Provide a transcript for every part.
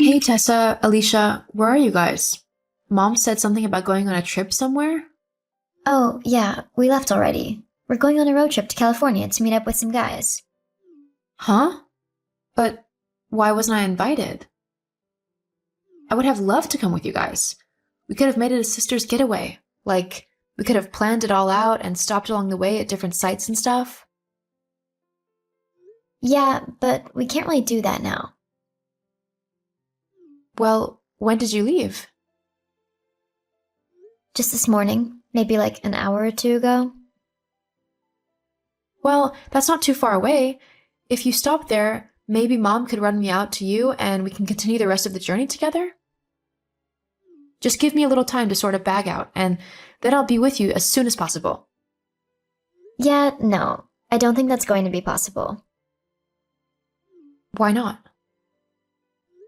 Hey Tessa, Alicia, where are you guys? Mom said something about going on a trip somewhere? Oh, yeah, we left already. We're going on a road trip to California to meet up with some guys. Huh? But why wasn't I invited? I would have loved to come with you guys. We could have made it a sister's getaway. Like, we could have planned it all out and stopped along the way at different sites and stuff. Yeah, but we can't really do that now. Well, when did you leave? Just this morning, maybe like an hour or two ago. Well, that's not too far away. If you stop there, maybe Mom could run me out to you and we can continue the rest of the journey together? Just give me a little time to sort a bag out, and then I'll be with you as soon as possible. Yeah, no, I don't think that's going to be possible. Why not?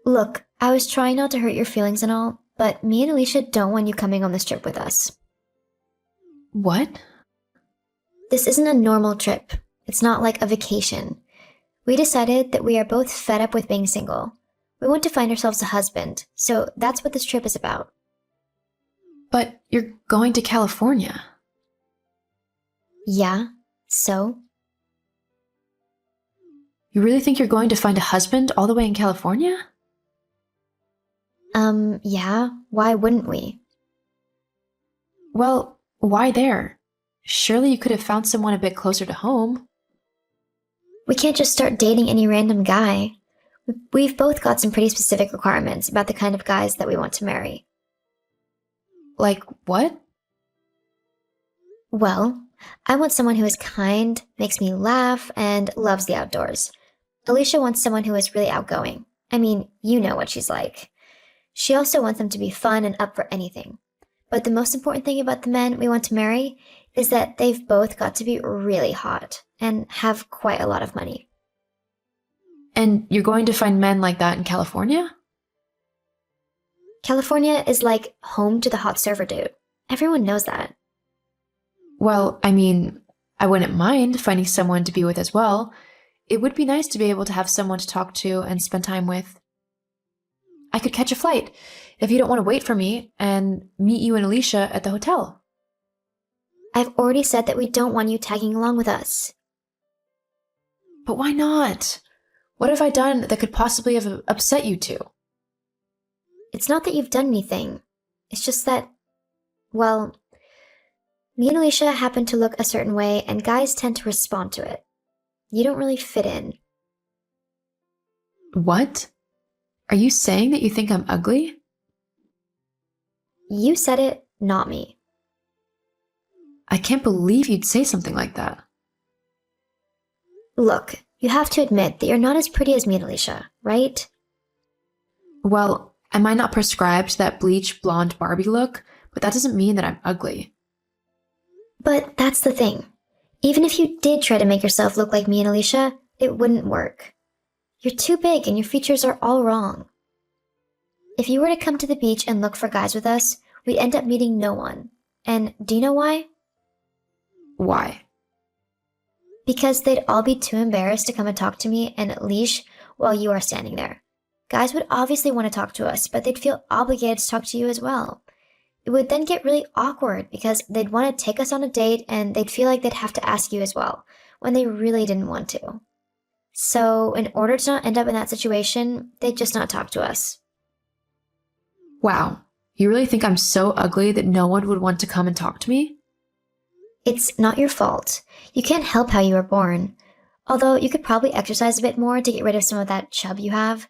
Look, I was trying not to hurt your feelings and all, but me and Alicia don't want you coming on this trip with us. What? This isn't a normal trip. It's not like a vacation. We decided that we are both fed up with being single. We want to find ourselves a husband, so that's what this trip is about. But you're going to California. Yeah, so? You really think you're going to find a husband all the way in California? Yeah, why wouldn't we? Well, why there? Surely you could have found someone a bit closer to home. We can't just start dating any random guy. We've both got some pretty specific requirements about the kind of guys that we want to marry. Like, what? Well, I want someone who is kind, makes me laugh, and loves the outdoors. Alicia wants someone who is really outgoing. I mean, you know what she's like. She also wants them to be fun and up for anything. But the most important thing about the men we want to marry is that they've both got to be really hot and have quite a lot of money. And you're going to find men like that in California? California is like home to the hot surfer dude. Everyone knows that. Well, I mean, I wouldn't mind finding someone to be with as well. It would be nice to be able to have someone to talk to and spend time with. I could catch a flight if you don't want to wait for me and meet you and Alicia at the hotel. I've already said that we don't want you tagging along with us. But why not? What have I done that could possibly have upset you two? It's not that you've done anything. It's just that, well, me and Alicia happen to look a certain way and guys tend to respond to it. You don't really fit in. What? Are you saying that you think I'm ugly? You said it, not me. I can't believe you'd say something like that. Look, you have to admit that you're not as pretty as me and Alicia, right? Well, I might not prescribe to that bleach blonde Barbie look, but that doesn't mean that I'm ugly. But that's the thing. Even if you did try to make yourself look like me and Alicia, it wouldn't work. You're too big and your features are all wrong. If you were to come to the beach and look for guys with us, we'd end up meeting no one. And do you know why? Why? Because they'd all be too embarrassed to come and talk to me and Leash while you are standing there. Guys would obviously want to talk to us, but they'd feel obligated to talk to you as well. It would then get really awkward because they'd want to take us on a date and they'd feel like they'd have to ask you as well, when they really didn't want to. So, in order to not end up in that situation, they'd just not talk to us. Wow. You really think I'm so ugly that no one would want to come and talk to me? It's not your fault. You can't help how you were born. Although you could probably exercise a bit more to get rid of some of that chub you have.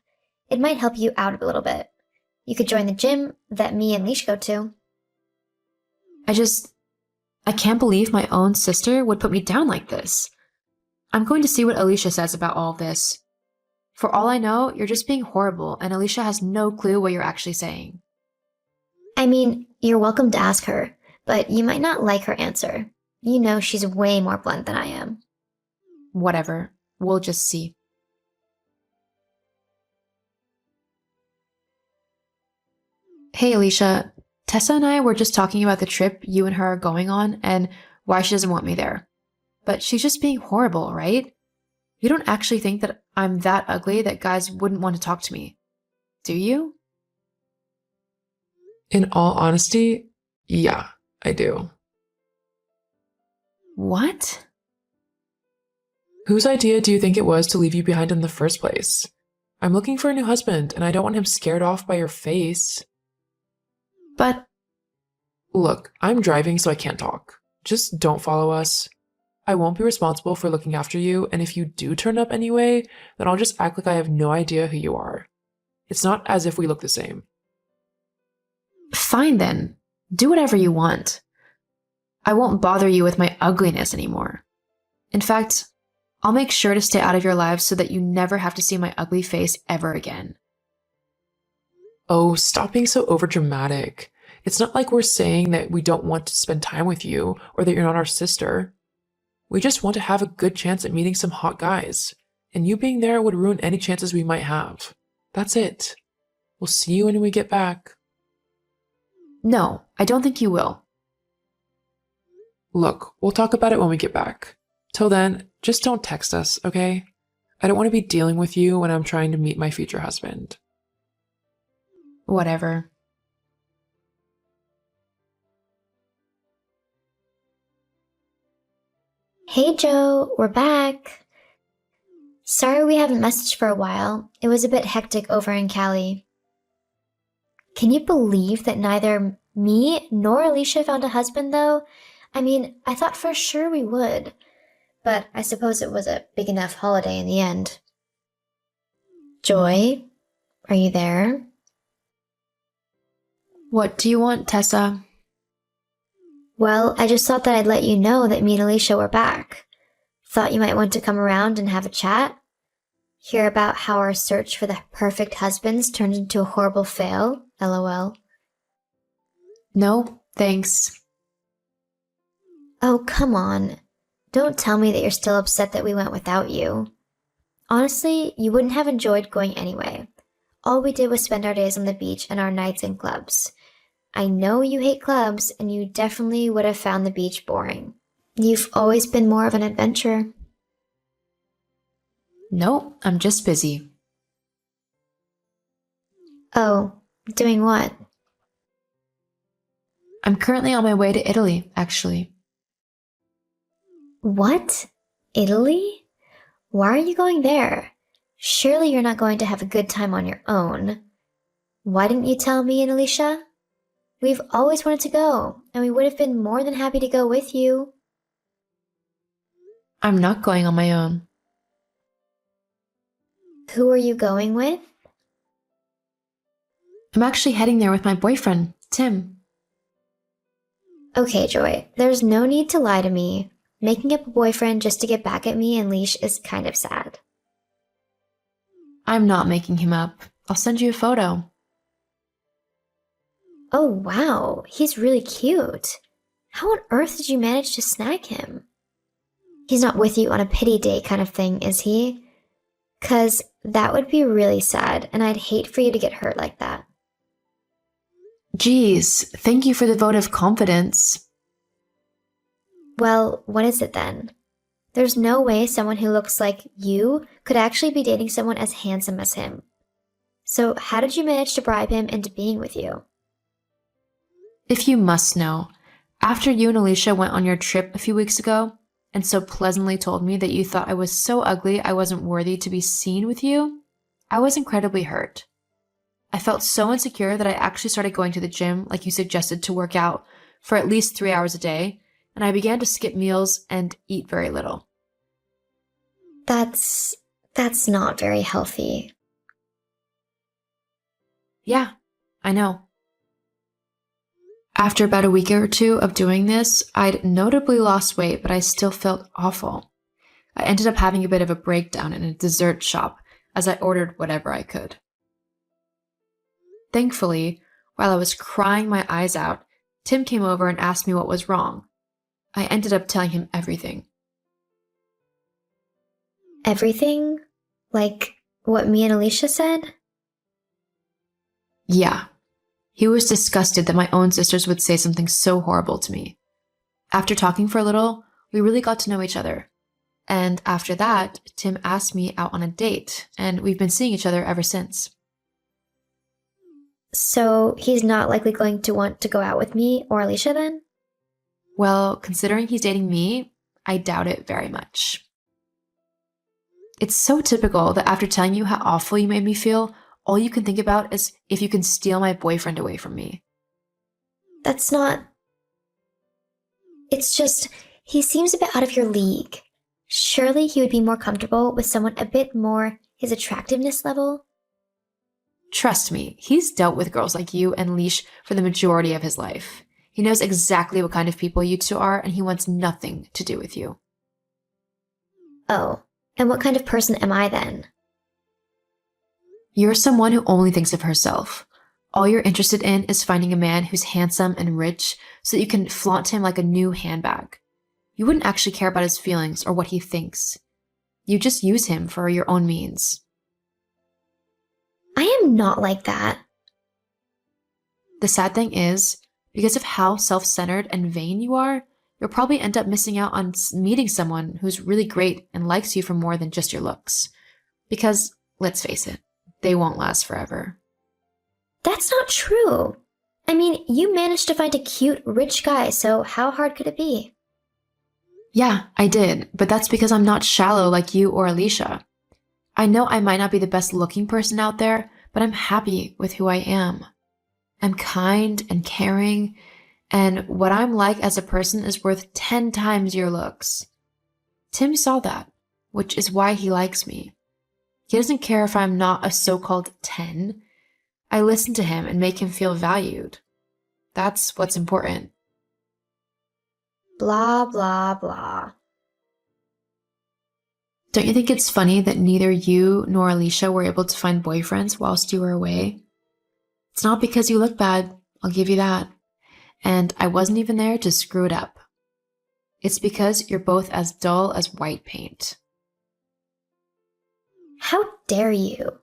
It might help you out a little bit. You could join the gym that me and Leash go to. I can't believe my own sister would put me down like this. I'm going to see what Alicia says about all of this. For all I know, you're just being horrible, and Alicia has no clue what you're actually saying. I mean, you're welcome to ask her, but you might not like her answer. You know she's way more blunt than I am. Whatever. We'll just see. Hey, Alicia. Tessa and I were just talking about the trip you and her are going on and why she doesn't want me there. But she's just being horrible, right? You don't actually think that I'm that ugly that guys wouldn't want to talk to me. Do you? In all honesty, yeah, I do. What? Whose idea do you think it was to leave you behind in the first place? I'm looking for a new husband, and I don't want him scared off by your face. But Look, I'm driving, so I can't talk. Just don't follow us. I won't be responsible for looking after you, and if you do turn up anyway, then I'll just act like I have no idea who you are. It's not as if we look the same. fine then. Do whatever you want. I won't bother you with my ugliness anymore. In fact, I'll make sure to stay out of your lives so that you never have to see my ugly face ever again. Oh, stop being so overdramatic. It's not like we're saying that we don't want to spend time with you or that you're not our sister. We just want to have a good chance at meeting some hot guys, and you being there would ruin any chances we might have. That's it. We'll see you when we get back. No, I don't think you will. Look, we'll talk about it when we get back. Till then, just don't text us, okay? I don't want to be dealing with you when I'm trying to meet my future husband. Whatever. Hey Joe, we're back. Sorry we haven't messaged for a while. It was a bit hectic over in Cali. Can you believe that neither me nor Alicia found a husband though? I mean, I thought for sure we would. But I suppose it was a big enough holiday in the end. Joy, are you there? What do you want, Tessa? Well, I just thought that I'd let you know that me and Alicia were back. Thought you might want to come around and have a chat. Hear about how our search for the perfect husbands turned into a horrible fail, lol. No, thanks. Oh, come on. Don't tell me that you're still upset that we went without you. Honestly, you wouldn't have enjoyed going anyway. All we did was spend our days on the beach and our nights in clubs. I know you hate clubs, and you definitely would have found the beach boring. You've always been more of an adventurer. No, I'm just busy. Oh, doing what? I'm currently on my way to Italy, actually. What? Italy? Why are you going there? Surely you're not going to have a good time on your own. Why didn't you tell me and Alicia? We've always wanted to go, and we would have been more than happy to go with you. I'm not going on my own. Who are you going with? I'm actually heading there with my boyfriend, Tim. Okay, Joy, there's no need to lie to me. Making up a boyfriend just to get back at me and Leash is kind of sad. I'm not making him up. I'll send you a photo. Oh wow, he's really cute. How on earth did you manage to snag him? He's not with you on a pity date kind of thing, is he? 'Cause that would be really sad, and I'd hate for you to get hurt like that. Geez, thank you for the vote of confidence. Well, what is it then? There's no way someone who looks like you could actually be dating someone as handsome as him. So how did you manage to bribe him into being with you? If you must know, after you and Alicia went on your trip a few weeks ago, and so pleasantly told me that you thought I was so ugly I wasn't worthy to be seen with you, I was incredibly hurt. I felt so insecure that I actually started going to the gym, like you suggested, to work out for at least 3 hours a day, and I began to skip meals and eat very little. That's not very healthy. Yeah, I know. After about a week or two of doing this, I'd notably lost weight, but I still felt awful. I ended up having a bit of a breakdown in a dessert shop as I ordered whatever I could. Thankfully, while I was crying my eyes out, Tim came over and asked me what was wrong. I ended up telling him everything. Everything? Like what me and Alicia said? Yeah. He was disgusted that my own sisters would say something so horrible to me. After talking for a little, we really got to know each other. And after that, Tim asked me out on a date, and we've been seeing each other ever since. So he's not likely going to want to go out with me or Alicia then? Well, considering he's dating me, I doubt it very much. It's so typical that after telling you how awful you made me feel, all you can think about is if you can steal my boyfriend away from me. That's not. It's just, he seems a bit out of your league. Surely he would be more comfortable with someone a bit more his attractiveness level? Trust me, he's dealt with girls like you and Leash for the majority of his life. He knows exactly what kind of people you two are, and he wants nothing to do with you. Oh, and what kind of person am I then? You're someone who only thinks of herself. All you're interested in is finding a man who's handsome and rich so that you can flaunt him like a new handbag. You wouldn't actually care about his feelings or what he thinks. You just use him for your own means. I am not like that. The sad thing is, because of how self-centered and vain you are, you'll probably end up missing out on meeting someone who's really great and likes you for more than just your looks. Because, let's face it, they won't last forever. That's not true. I mean, you managed to find a cute, rich guy, so how hard could it be? Yeah, I did, but that's because I'm not shallow like you or Alicia. I know I might not be the best looking person out there, but I'm happy with who I am. I'm kind and caring, and what I'm like as a person is worth 10 times your looks. Tim saw that, which is why he likes me. He doesn't care if I'm not a so-called 10. I listen to him and make him feel valued. That's what's important. Blah, blah, blah. Don't you think it's funny that neither you nor Alicia were able to find boyfriends whilst you were away? It's not because you look bad, I'll give you that. And I wasn't even there to screw it up. It's because you're both as dull as white paint. How dare you?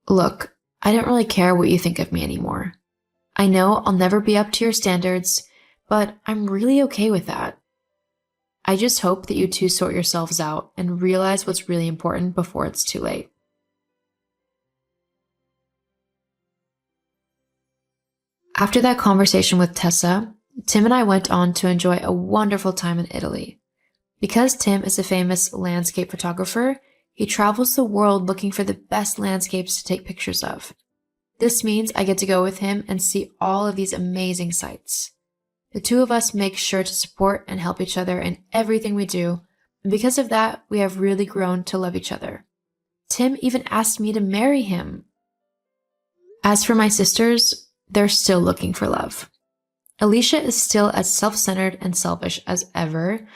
Look, I don't really care what you think of me anymore. I know I'll never be up to your standards, but I'm really okay with that. I just hope that you two sort yourselves out and realize what's really important before it's too late. After that conversation with Tessa, Tim and I went on to enjoy a wonderful time in Italy. Because Tim is a famous landscape photographer, he travels the world looking for the best landscapes to take pictures of. This means I get to go with him and see all of these amazing sights. The two of us make sure to support and help each other in everything we do, and because of that, we have really grown to love each other. Tim even asked me to marry him. As for my sisters, they're still looking for love. Alicia is still as self-centered and selfish as ever,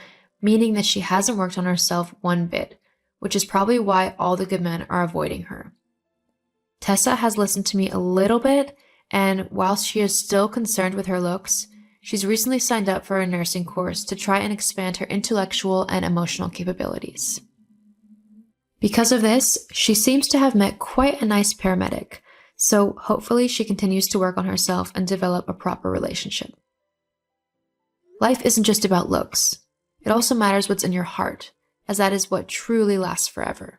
meaning that she hasn't worked on herself one bit, which is probably why all the good men are avoiding her. Tessa has listened to me a little bit, and whilst she is still concerned with her looks, she's recently signed up for a nursing course to try and expand her intellectual and emotional capabilities. Because of this, she seems to have met quite a nice paramedic, so hopefully she continues to work on herself and develop a proper relationship. Life isn't just about looks. It also matters what's in your heart, as that is what truly lasts forever.